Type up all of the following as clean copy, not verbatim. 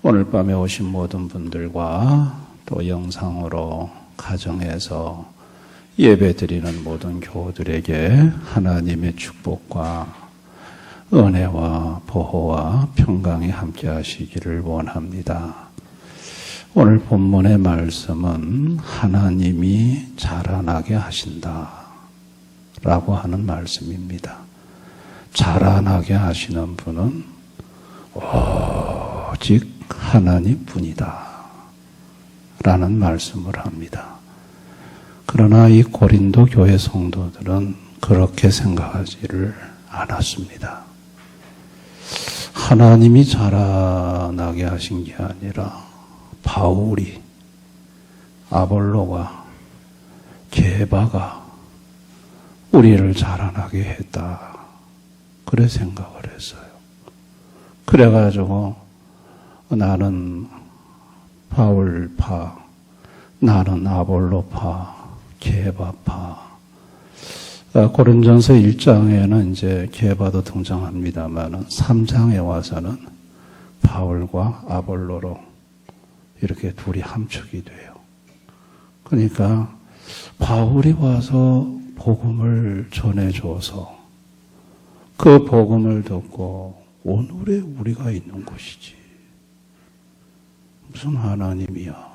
오늘 밤에 오신 모든 분들과 또 영상으로 가정에서 예배드리는 모든 교우들에게 하나님의 축복과 은혜와 보호와 평강이 함께 하시기를 원합니다. 오늘 본문의 말씀은 하나님이 자라나게 하신다 라고 하는 말씀입니다. 자라나게 하시는 분은 오직 하나님 뿐이다 라는 말씀을 합니다. 그러나 이 고린도 교회 성도들은 그렇게 생각하지를 않았습니다. 하나님이 자라나게 하신 게 아니라 바울이, 아볼로가, 게바가 우리를 자라나게 했다. 그래 생각을 했어요. 그래가지고 나는 바울파, 나는 아볼로파, 게바파. 고린전서 1장에는 이제 게바도 등장합니다만 3장에 와서는 바울과 아볼로로 이렇게 둘이 함축이 돼요. 그러니까 바울이 와서 복음을 전해줘서 그 복음을 듣고 오늘의 우리가 있는 곳이지. 무슨 하나님이야.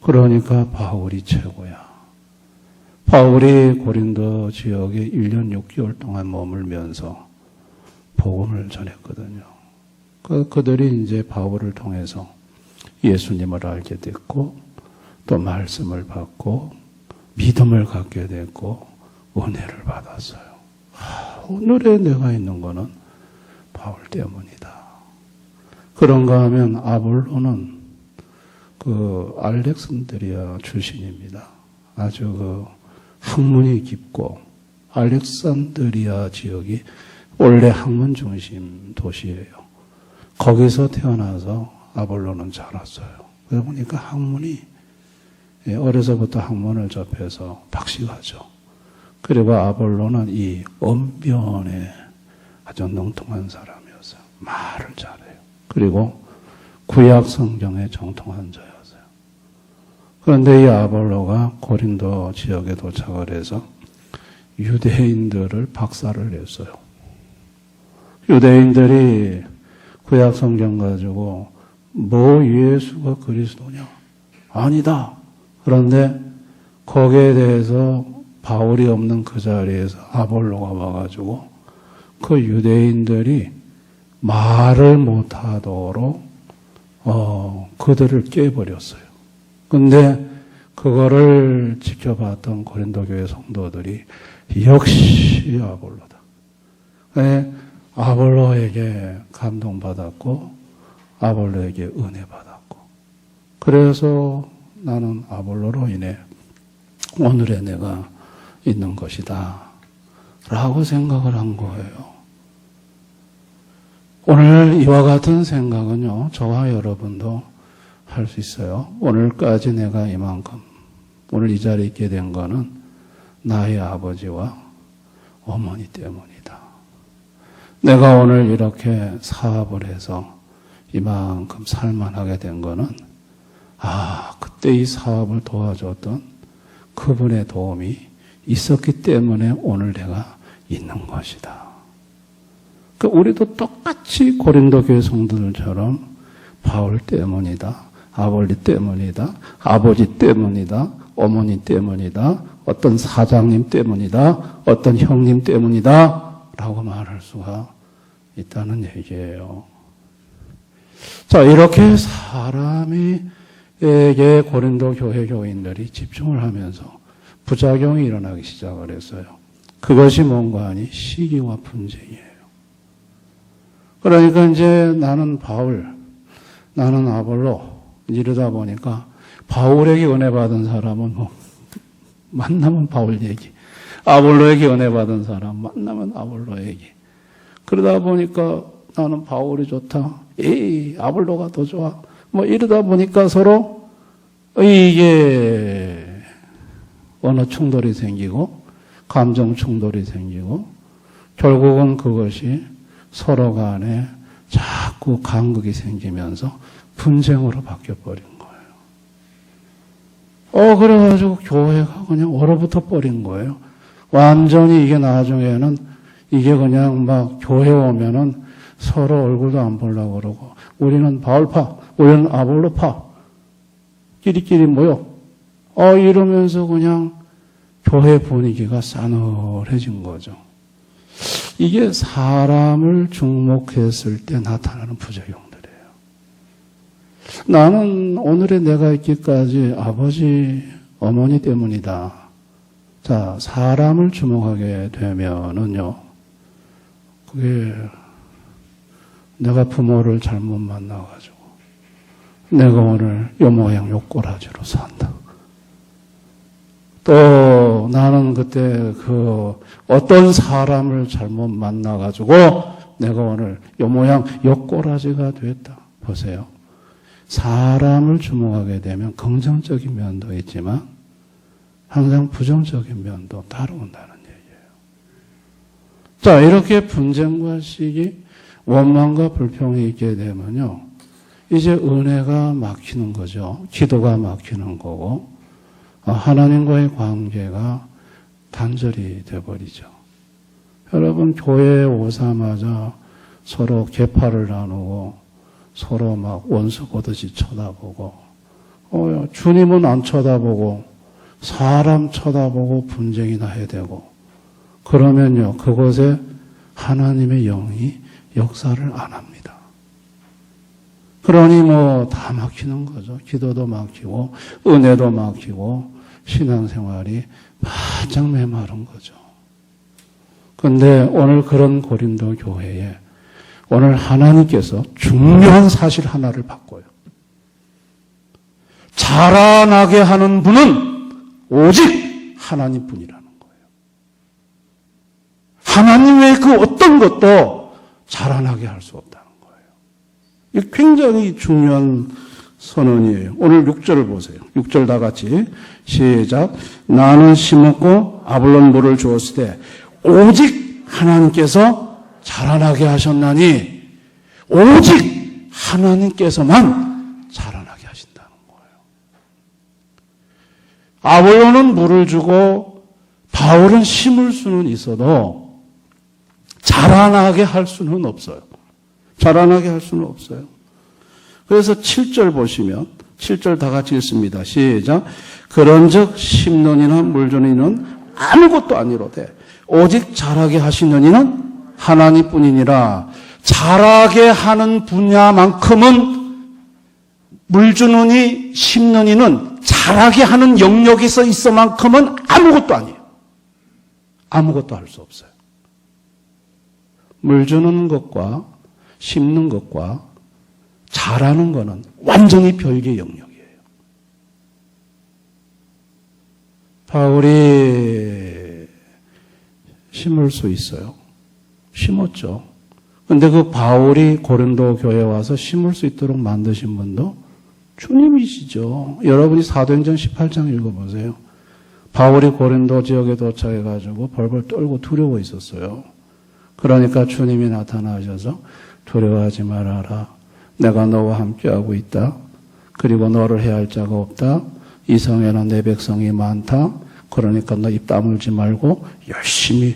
그러니까 바울이 최고야. 바울이 고린도 지역에 1년 6개월 동안 머물면서 복음을 전했거든요. 그들이 이제 바울을 통해서 예수님을 알게 됐고 또 말씀을 받고 믿음을 갖게 됐고 은혜를 받았어요. 오늘의 내가 있는 거는 바울 때문이다. 그런가 하면 아볼로는 그 알렉산드리아 출신입니다. 아주 학문이 깊고 알렉산드리아 지역이 원래 학문 중심 도시예요. 거기서 태어나서 아볼로는 자랐어요. 그러다 보니까 학문이 어려서부터 학문을 접해서 박식하죠. 그리고 아볼로는 이 언변에 아주 능통한 사람이었어요. 말을 잘해요. 그리고 구약 성경에 정통한 자였어요. 그런데 이 아볼로가 고린도 지역에 도착을 해서 유대인들을 박살을 냈어요. 유대인들이 구약 성경 가지고 뭐 예수가 그리스도냐? 아니다. 그런데 거기에 대해서 바울이 없는 그 자리에서 아볼로가 와가지고 그 유대인들이 말을 못하도록 그들을 깨버렸어요. 근데 그거를 지켜봤던 고린도 교회 성도들이 역시 아볼로다. 아볼로에게 감동받았고 아볼로에게 은혜 받았고 그래서 나는 아볼로로 인해 오늘의 내가 있는 것이다 라고 생각을 한 거예요. 오늘 이와 같은 생각은요, 저와 여러분도 할 수 있어요. 오늘까지 내가 이만큼, 오늘 이 자리에 있게 된 거는 나의 아버지와 어머니 때문이다. 내가 오늘 이렇게 사업을 해서 이만큼 살만하게 된 거는, 그때 이 사업을 도와줬던 그분의 도움이 있었기 때문에 오늘 내가 있는 것이다. 우리도 똑같이 고린도 교회 성도들처럼 바울 때문이다, 아볼리 때문이다, 아버지 때문이다, 어머니 때문이다, 어떤 사장님 때문이다, 어떤 형님 때문이다 라고 말할 수가 있다는 얘기예요. 자, 이렇게 사람에게 고린도 교회 교인들이 집중을 하면서 부작용이 일어나기 시작을 했어요. 그것이 뭔가 하니 시기와 분쟁이에요. 그러니까 이제 나는 바울, 나는 아볼로 이러다 보니까 바울에게 은혜 받은 사람은 만나면 바울 얘기, 아볼로에게 은혜 받은 사람 만나면 아볼로 얘기. 그러다 보니까 나는 바울이 좋다, 아볼로가 더 좋아, 이러다 보니까 서로 이게 언어 충돌이 생기고 감정 충돌이 생기고 결국은 그것이 서로 간에 자꾸 간극이 생기면서 분쟁으로 바뀌어버린 거예요. 그래가지고 교회가 그냥 얼어붙어 버린 거예요. 완전히 이게 나중에는 이게 그냥 막 교회 오면은 서로 얼굴도 안 보려고 그러고 우리는 바울파, 우리는 아볼로파 끼리끼리 모여 이러면서 그냥 교회 분위기가 싸늘해진 거죠. 이게 사람을 중목했을 때 나타나는 부작용들이에요. 나는 오늘의 내가 있기까지 아버지, 어머니 때문이다. 자, 사람을 주목하게 되면은요, 그게 내가 부모를 잘못 만나가지고 내가 오늘 요 모양 요 꼬라지로 산다. 또 나는 그때 어떤 사람을 잘못 만나가지고 내가 오늘 요 모양 요 꼬라지가 됐다. 보세요. 사람을 주목하게 되면 긍정적인 면도 있지만 항상 부정적인 면도 따라온다는 얘기예요. 자, 이렇게 분쟁과 시기, 원망과 불평이 있게 되면요, 이제 은혜가 막히는 거죠. 기도가 막히는 거고 하나님과의 관계가 단절이 되어버리죠. 여러분, 교회에 오자마자 서로 계파를 나누고 서로 막 원수 보듯이 쳐다보고 주님은 안 쳐다보고 사람 쳐다보고 분쟁이나 해야 되고 그러면요, 그곳에 하나님의 영이 역사를 안 합니다. 그러니 다 막히는 거죠. 기도도 막히고 은혜도 막히고 신앙생활이 바짝 메마른 거죠. 그런데 오늘 그런 고린도 교회에 오늘 하나님께서 중요한 사실 하나를 바꿔요. 자라나게 하는 분은 오직 하나님뿐이라는 거예요. 하나님 외에 그 어떤 것도 자라나게 할 수 없다는 거예요. 이게 굉장히 중요한 선언이에요. 오늘 6절을 보세요. 6절 다 같이 시작. 나는 심었고 아볼론 물을 주었을 때 오직 하나님께서 자라나게 하셨나니 오직 하나님께서만 자라나게 하신다는 거예요. 아볼론은 물을 주고 바울은 심을 수는 있어도 자라나게 할 수는 없어요. 자라나게 할 수는 없어요. 그래서 7절 보시면 7절 다 같이 읽습니다. 시작. 그런즉 심는 이나 물 주는 이는 아무것도 아니로되 오직 자라게 하시는 이는 하나님뿐이니라. 자라게 하는 분야만큼은 물 주는 이 심는 이는 자라게 하는 영역에서 있어만큼은 아무것도 아니에요. 아무것도 할 수 없어요. 물 주는 것과 심는 것과 자라는 것은 완전히 별개의 영역이에요. 바울이 심을 수 있어요. 심었죠. 근데 그 바울이 고린도 교회에 와서 심을 수 있도록 만드신 분도 주님이시죠. 여러분이 사도행전 18장 읽어보세요. 바울이 고린도 지역에 도착해가지고 벌벌 떨고 두려워 있었어요. 그러니까 주님이 나타나셔서 두려워하지 말아라. 내가 너와 함께하고 있다. 그리고 너를 해할 자가 없다. 이 성에는 내 백성이 많다. 그러니까 너 입 다물지 말고 열심히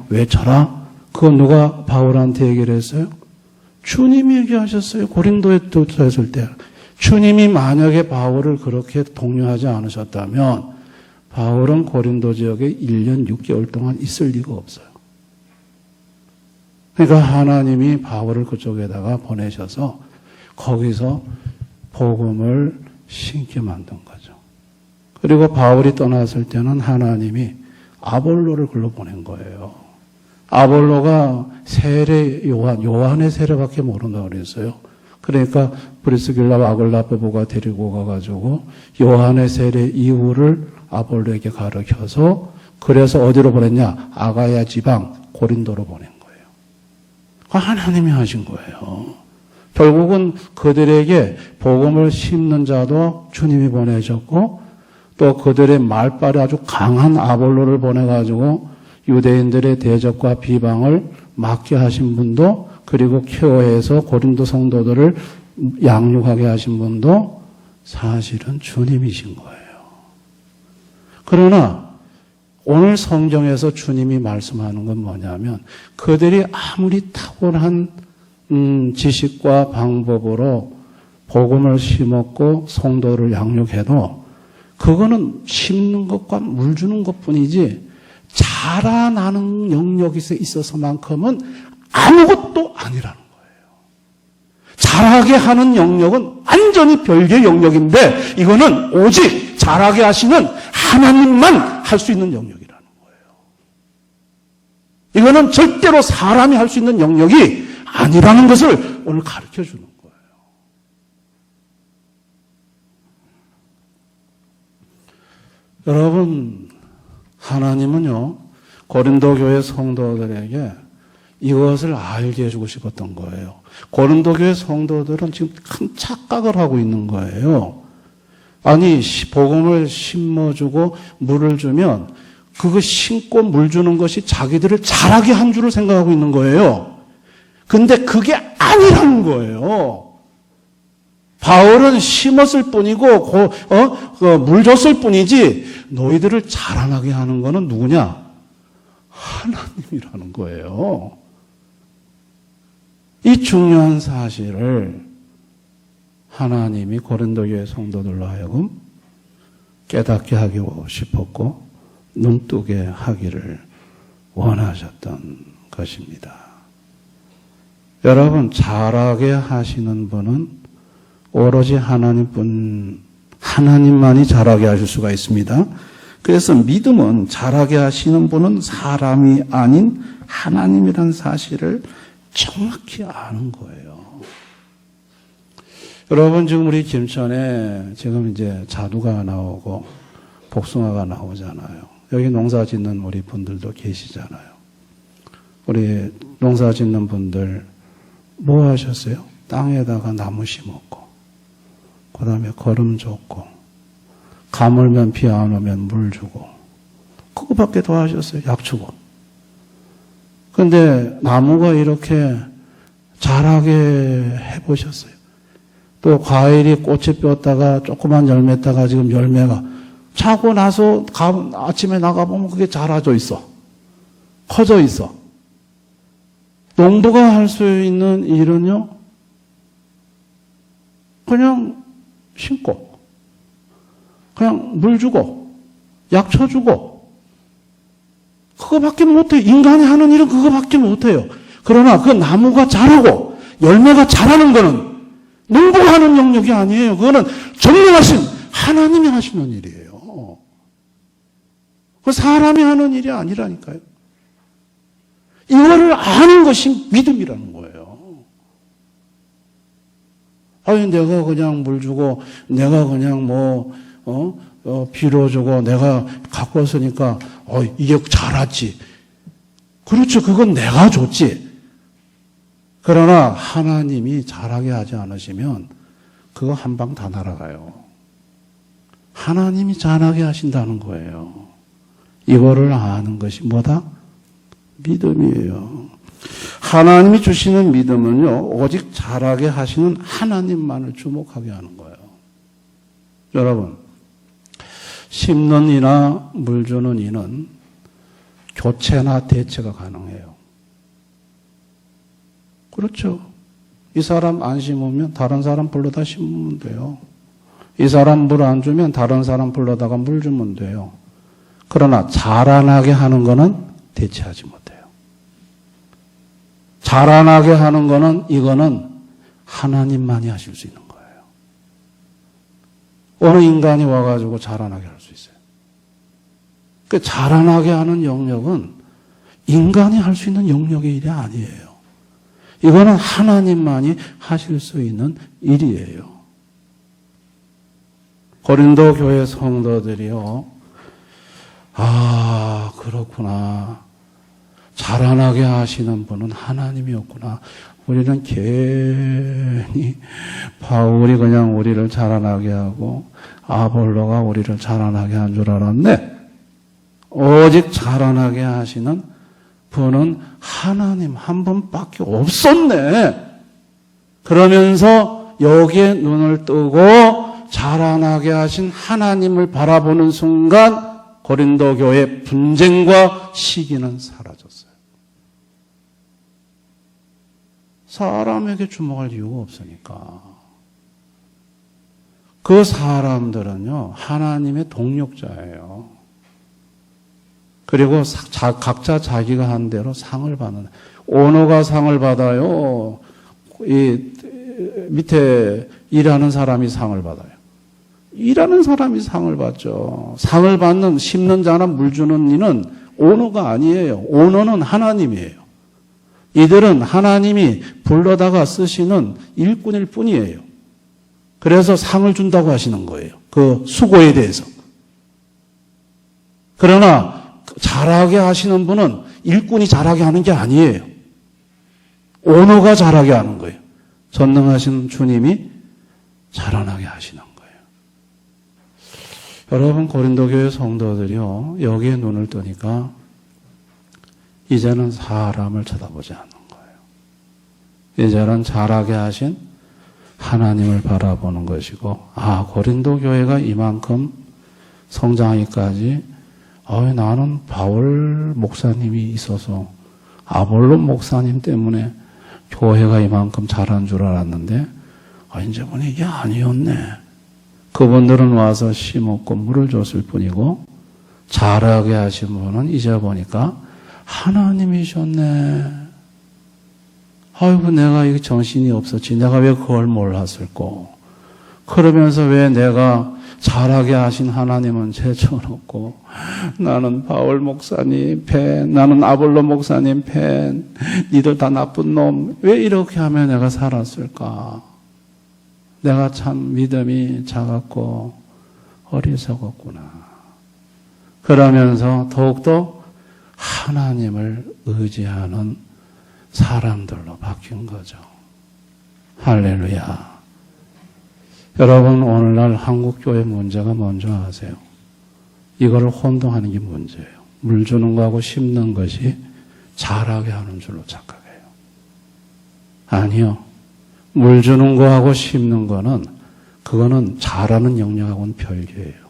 외쳐라. 그건 누가 바울한테 얘기를 했어요? 주님이 얘기하셨어요. 고린도에 도착했을 때. 주님이 만약에 바울을 그렇게 독려하지 않으셨다면 바울은 고린도 지역에 1년 6개월 동안 있을 리가 없어요. 그러니까 하나님이 바울을 그쪽에다가 보내셔서 거기서 복음을 심게 만든 거죠. 그리고 바울이 떠났을 때는 하나님이 아볼로를 글로 보낸 거예요. 아볼로가 세례 요한의 세례밖에 모른다고 그랬어요. 그러니까 브리스길라와 아글라베보가 데리고 가가지고 요한의 세례 이후를 아볼로에게 가르쳐서 그래서 어디로 보냈냐? 아가야 지방 고린도로 보낸 거예요. 하나님이 하신 거예요. 결국은 그들에게 복음을 심는 자도 주님이 보내셨고 또 그들의 말빨이 아주 강한 아볼로를 보내가지고 유대인들의 대적과 비방을 막게 하신 분도, 그리고 케어해서 고린도 성도들을 양육하게 하신 분도 사실은 주님이신 거예요. 그러나 오늘 성경에서 주님이 말씀하는 건 뭐냐면, 그들이 아무리 탁월한 지식과 방법으로 복음을 심었고 성도를 양육해도 그거는 심는 것과 물 주는 것뿐이지 자라나는 영역에 있어서만큼은 아무것도 아니라는 거예요. 자라게 하는 영역은 완전히 별개의 영역인데, 이거는 오직 자라게 하시는 하나님만 할 수 있는 영역이라는 거예요. 이거는 절대로 사람이 할 수 있는 영역이 아니라는 것을 오늘 가르쳐 주는 거예요. 여러분, 하나님은요, 고린도 교회 성도들에게 이것을 알게 해주고 싶었던 거예요. 고린도 교회 성도들은 지금 큰 착각을 하고 있는 거예요. 아니, 복음을 심어주고 물을 주면 그거 심고 물 주는 것이 자기들을 자라게 한 줄을 생각하고 있는 거예요. 근데 그게 아니라는 거예요. 바울은 심었을 뿐이고 물 줬을 뿐이지 너희들을 자라나게 하는 거는 누구냐? 하나님이라는 거예요. 이 중요한 사실을 하나님이 고린도 교회 성도들로 하여금 깨닫게 하고 싶었고 눈뜨게 하기를 원하셨던 것입니다. 여러분, 자라게 하시는 분은 오로지 하나님만이 자라게 하실 수가 있습니다. 그래서 믿음은 자라게 하시는 분은 사람이 아닌 하나님이라는 사실을 정확히 아는 거예요. 여러분, 지금 우리 김천에 지금 이제 자두가 나오고 복숭아가 나오잖아요. 여기 농사 짓는 우리 분들도 계시잖아요. 우리 농사 짓는 분들 뭐 하셨어요? 땅에다가 나무 심었고, 그 다음에 거름 줬고, 가물면 비 안 오면 물 주고, 그거밖에 더 하셨어요. 약 주고. 근데 나무가 이렇게 자라게 해보셨어요? 또 과일이 꽃이 피었다가 조그만 열매 따가 지금 열매가 차고 나서 아침에 나가보면 그게 자라져 있어. 커져 있어. 농부가 할 수 있는 일은요, 그냥 심고, 그냥 물 주고, 약 쳐주고, 그거밖에 못해요. 인간이 하는 일은 그거밖에 못해요. 그러나 그 나무가 자라고 열매가 자라는 거는 농부가 하는 영역이 아니에요. 그거는 전능하신 하나님이 하시는 일이에요. 그 사람이 하는 일이 아니라니까요. 이거를 아는 것이 믿음이라는 거예요. 아니, 내가 그냥 물 주고, 내가 그냥 비료 주고, 내가 갖고 왔으니까, 이게 자랐지. 그렇죠. 그건 내가 줬지. 그러나 하나님이 자라게 하지 않으시면 그거 한 방 다 날아가요. 하나님이 자라게 하신다는 거예요. 이거를 아는 것이 뭐다? 믿음이에요. 하나님이 주시는 믿음은요, 오직 자라게 하시는 하나님만을 주목하게 하는 거예요. 여러분, 심는 이나 물 주는 이는 교체나 대체가 가능해요. 그렇죠. 이 사람 안 심으면 다른 사람 불러다 심으면 돼요. 이 사람 물 안 주면 다른 사람 불러다가 물 주면 돼요. 그러나 자라나게 하는 거는 대체하지 못해요. 자라나게 하는 거는 이거는 하나님만이 하실 수 있는 거예요. 어느 인간이 와가지고 자라나게 할 수 있어요. 그 자라나게 하는 영역은 인간이 할 수 있는 영역의 일이 아니에요. 이거는 하나님만이 하실 수 있는 일이에요. 고린도 교회 성도들이요, 그렇구나. 자라나게 하시는 분은 하나님이었구나. 우리는 괜히 바울이 그냥 우리를 자라나게 하고 아볼로가 우리를 자라나게 한 줄 알았네. 오직 자라나게 하시는 분은 하나님 한 분밖에 없었네. 그러면서 여기에 눈을 뜨고 자라나게 하신 하나님을 바라보는 순간 고린도 교회 분쟁과 시기는 사라졌어요. 사람에게 주목할 이유가 없으니까. 그 사람들은요, 하나님의 동력자예요. 그리고 각자 자기가 한 대로 상을 받는, 오너가 상을 받아요. 이 밑에 일하는 사람이 상을 받아요. 일하는 사람이 상을 받죠. 상을 받는, 심는 자나 물 주는 이는 오너가 아니에요. 오너는 하나님이에요. 이들은 하나님이 불러다가 쓰시는 일꾼일 뿐이에요. 그래서 상을 준다고 하시는 거예요. 그 수고에 대해서. 그러나 잘하게 하시는 분은 일꾼이 잘하게 하는 게 아니에요. 오너가 잘하게 하는 거예요. 전능하신 주님이 자라나게 하시는 거예요. 여러분, 고린도 교회 성도들이요, 여기에 눈을 뜨니까 이제는 사람을 쳐다보지 않는 거예요. 이제는 잘하게 하신 하나님을 바라보는 것이고, 고린도 교회가 이만큼 성장하기까지 나는 바울 목사님이 있어서 아볼로 목사님 때문에 교회가 이만큼 자란 줄 알았는데 이제 보니 이게 아니었네. 그분들은 와서 심었고 물을 줬을 뿐이고 자라게 하신 분은 이제 보니까 하나님이셨네. 아이고, 내가 이게 정신이 없었지. 내가 왜 그걸 몰랐을꼬. 그러면서 왜 내가 잘하게 하신 하나님은 제쳐놓고 나는 바울 목사님 팬, 나는 아볼로 목사님 팬, 니들 다 나쁜 놈, 왜 이렇게 하면 내가 살았을까? 내가 참 믿음이 작았고 어리석었구나. 그러면서 더욱더 하나님을 의지하는 사람들로 바뀐 거죠. 할렐루야. 여러분, 오늘날 한국교회 문제가 뭔지 아세요? 이거를 혼동하는 게 문제예요. 물 주는 거하고 심는 것이 자라게 하는 줄로 착각해요. 아니요. 물 주는 거하고 심는 거는 그거는 자라는 영역하고는 별개예요.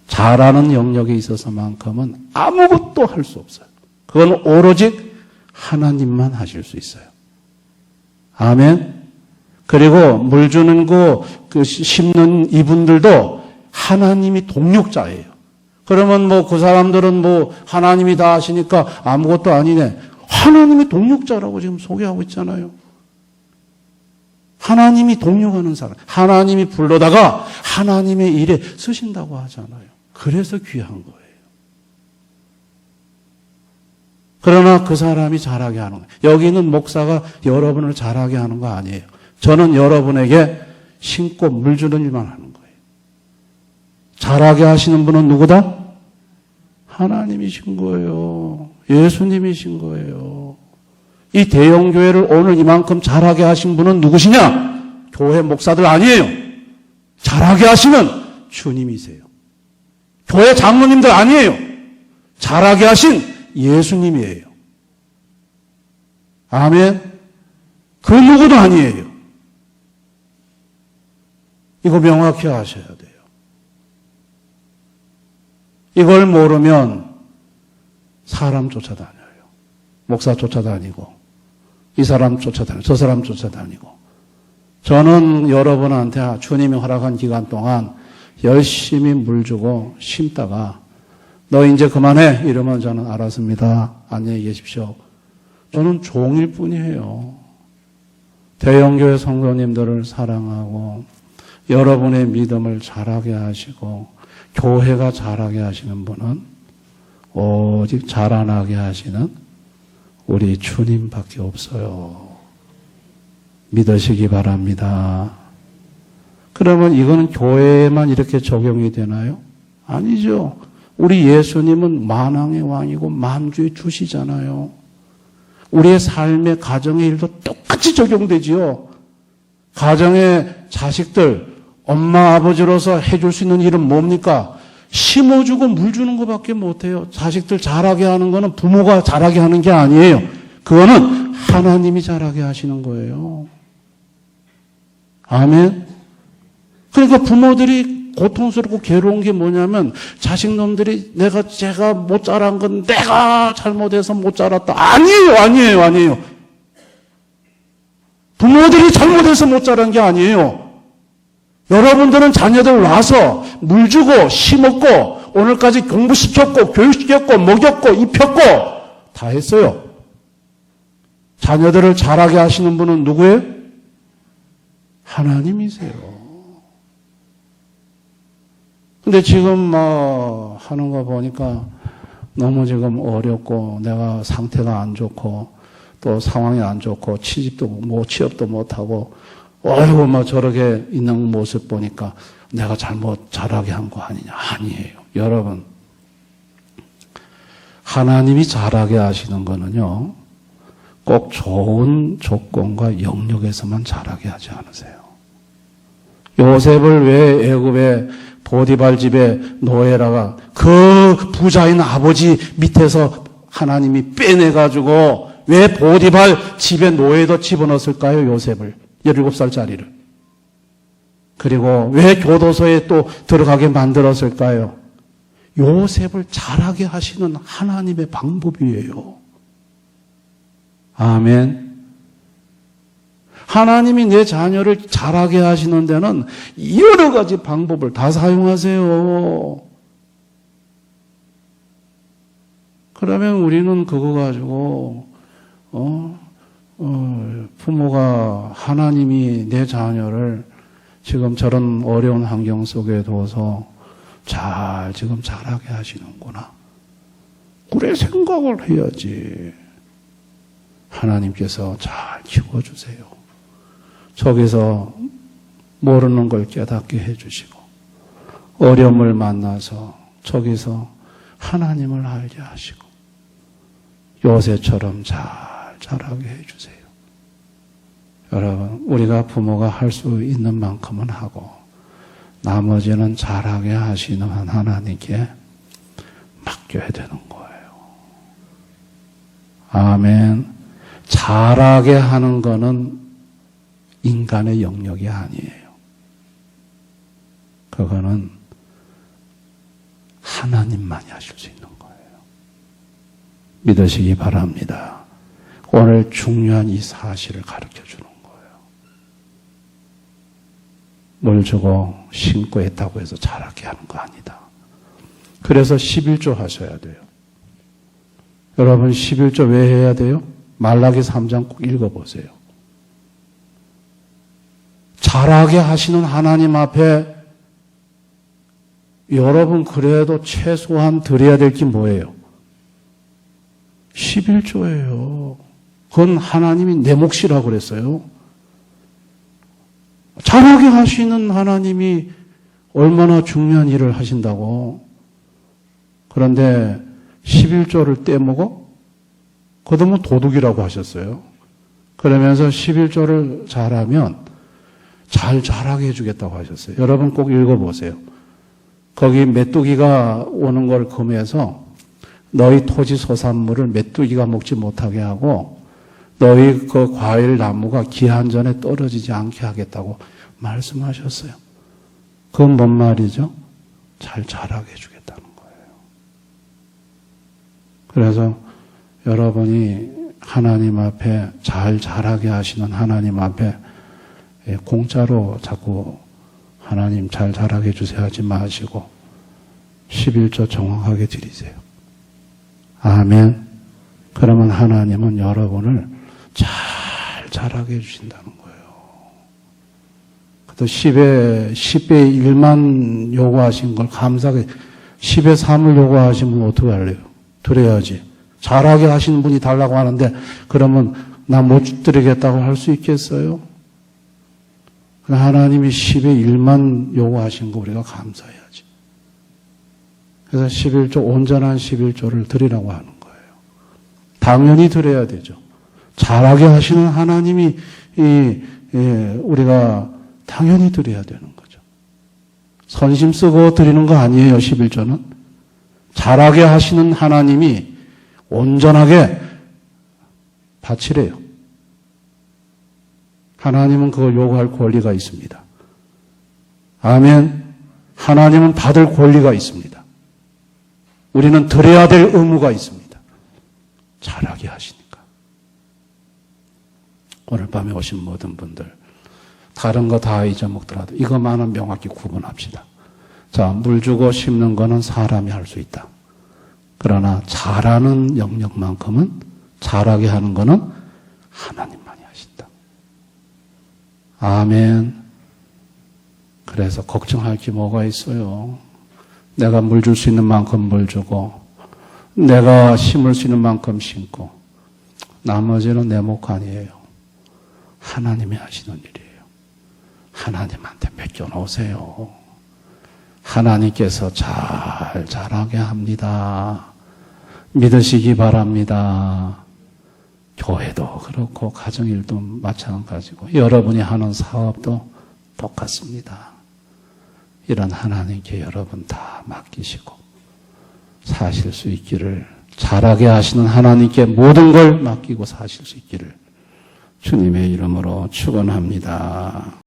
자라는 영역에 있어서만큼은 아무것도 할 수 없어요. 그건 오로지 하나님만 하실 수 있어요. 아멘. 그리고 물 주는 그 심는 이분들도 하나님이 동력자예요. 그러면 그 사람들은 하나님이 다 하시니까 아무것도 아니네. 하나님이 동력자라고 지금 소개하고 있잖아요. 하나님이 동력하는 사람. 하나님이 불러다가 하나님의 일에 쓰신다고 하잖아요. 그래서 귀한 거예요. 그러나 그 사람이 잘하게 하는 거예요. 여기는 목사가 여러분을 잘하게 하는 거 아니에요. 저는 여러분에게 심고 물 주는 일만 하는 거예요. 잘하게 하시는 분은 누구다? 하나님이신 거예요. 예수님이신 거예요. 이 대형교회를 오늘 이만큼 잘하게 하신 분은 누구시냐? 교회 목사들 아니에요. 잘하게 하시는 주님이세요. 교회 장로님들 아니에요. 잘하게 하신 예수님이에요. 아멘. 그 누구도 아니에요. 이거 명확히 아셔야 돼요. 이걸 모르면 사람 쫓아다녀요. 목사 쫓아다니고, 이 사람 쫓아다니고, 저 사람 쫓아다니고. 저는 여러분한테 주님이 허락한 기간 동안 열심히 물 주고 심다가 너 이제 그만해 이러면 저는 알았습니다. 안녕히 계십시오. 저는 종일 뿐이에요. 대형교회 성도님들을 사랑하고 여러분의 믿음을 자라게 하시고 교회가 자라게 하시는 분은 오직 자라나게 하시는 우리 주님밖에 없어요. 믿으시기 바랍니다. 그러면 이거는 교회에만 이렇게 적용이 되나요? 아니죠. 우리 예수님은 만왕의 왕이고 만주의 주시잖아요. 우리의 삶의 가정의 일도 똑같이 적용되지요. 가정의 자식들, 엄마 아버지로서 해줄 수 있는 일은 뭡니까? 심어주고 물 주는 것밖에 못해요. 자식들 자라게 하는 거는 부모가 자라게 하는 게 아니에요. 그거는 하나님이 자라게 하시는 거예요. 아멘. 그러니까 부모들이 고통스럽고 괴로운 게 뭐냐면 자식놈들이 제가 못 자란 건 내가 잘못해서 못 자랐다. 아니에요. 부모들이 잘못해서 못 자란 게 아니에요. 여러분들은 자녀들 와서 물 주고 심었고 오늘까지 공부시켰고 교육시켰고 먹였고 입혔고 다 했어요. 자녀들을 자라게 하시는 분은 누구예요? 하나님이세요. 근데 지금 하는 거 보니까 너무 지금 어렵고 내가 상태가 안 좋고 또 상황이 안 좋고 취업도 못하고 어이구 저렇게 있는 모습 보니까 내가 잘못 자라게 한 거 아니냐. 아니에요. 여러분, 하나님이 자라게 하시는 거는요, 꼭 좋은 조건과 영역에서만 자라게 하지 않으세요. 요셉을 왜 애굽의 보디발 집에 노예라가 그 부자인 아버지 밑에서 하나님이 빼내가지고 왜 보디발 집에 노예도 집어넣었을까요? 요셉을 17살짜리를. 그리고 왜 교도소에 또 들어가게 만들었을까요? 요셉을 자라게 하시는 하나님의 방법이에요. 아멘. 하나님이 내 자녀를 자라게 하시는 데는 여러 가지 방법을 다 사용하세요. 그러면 우리는 그거 가지고 부모가 하나님이 내 자녀를 지금 저런 어려운 환경 속에 둬서 지금 자라게 하시는구나. 그래 생각을 해야지. 하나님께서 잘 키워주세요. 저기서 모르는 걸 깨닫게 해주시고 어려움을 만나서 저기서 하나님을 알게 하시고 요새처럼 잘 자라게 해주세요. 여러분, 우리가 부모가 할 수 있는 만큼은 하고 나머지는 잘하게 하시는 하나님께 맡겨야 되는 거예요. 아멘. 잘하게 하는 거는 인간의 영역이 아니에요. 그거는 하나님만이 하실 수 있는 거예요. 믿으시기 바랍니다. 오늘 중요한 이 사실을 가르쳐 주는 거예요. 뭘 주고 신고 했다고 해서 자라게 하는 거 아니다. 그래서 11조 하셔야 돼요. 여러분 11조 왜 해야 돼요? 말라기 3장 꼭 읽어보세요. 자라게 하시는 하나님 앞에 여러분 그래도 최소한 드려야 될 게 뭐예요? 11조예요. 그건 하나님이 내 몫이라고 그랬어요. 자라게 하시는 하나님이 얼마나 중요한 일을 하신다고. 그런데 11조를 떼먹어? 그러면 도둑이라고 하셨어요. 그러면서 11조를 잘하면 잘 자라게 해주겠다고 하셨어요. 여러분 꼭 읽어보세요. 거기 메뚜기가 오는 걸 금해서 너희 토지 소산물을 메뚜기가 먹지 못하게 하고 너희 그 과일 나무가 기한 전에 떨어지지 않게 하겠다고 말씀하셨어요. 그건 뭔 말이죠? 잘 자라게 해주겠다는 거예요. 그래서 여러분이 하나님 앞에 잘 자라게 하시는 하나님 앞에 공짜로 자꾸 하나님 잘 자라게 해주세요 하지 마시고 11조 정확하게 드리세요. 아멘. 그러면 하나님은 여러분을 잘 자라게 해주신다는 거예요. 또 10의 1만 요구하신 걸 감사하게 10의 3을 요구하시면 어떻게 할래요? 드려야지. 잘하게 하시는 분이 달라고 하는데 그러면 나 못 드리겠다고 할 수 있겠어요? 하나님이 10의 1만 요구하신 거 우리가 감사해야지. 그래서 11조 온전한 11조를 드리라고 하는 거예요. 당연히 드려야 되죠. 잘하게 하시는 하나님이 우리가 당연히 드려야 되는 거죠. 선심 쓰고 드리는 거 아니에요, 11조는. 잘하게 하시는 하나님이 온전하게 바치래요. 하나님은 그걸 요구할 권리가 있습니다. 아멘. 하나님은 받을 권리가 있습니다. 우리는 드려야 될 의무가 있습니다. 잘하게 하시니까. 오늘 밤에 오신 모든 분들, 다른 거 다 잊어먹더라도 이것만은 명확히 구분합시다. 자, 물 주고 심는 거는 사람이 할 수 있다. 그러나 잘하는 영역만큼은, 잘하게 하는 거는 하나님만이 하신다. 아멘. 그래서 걱정할 게 뭐가 있어요. 내가 물 줄 수 있는 만큼 물 주고, 내가 심을 수 있는 만큼 심고, 나머지는 내 목 아니에요. 하나님이 하시는 일이에요. 하나님한테 맡겨놓으세요. 하나님께서 잘 자라게 합니다. 믿으시기 바랍니다. 교회도 그렇고 가정일도 마찬가지고 여러분이 하는 사업도 똑같습니다. 이런 하나님께 여러분 다 맡기시고 사실 수 있기를, 잘하게 하시는 하나님께 모든 걸 맡기고 사실 수 있기를 주님의 이름으로 축원합니다.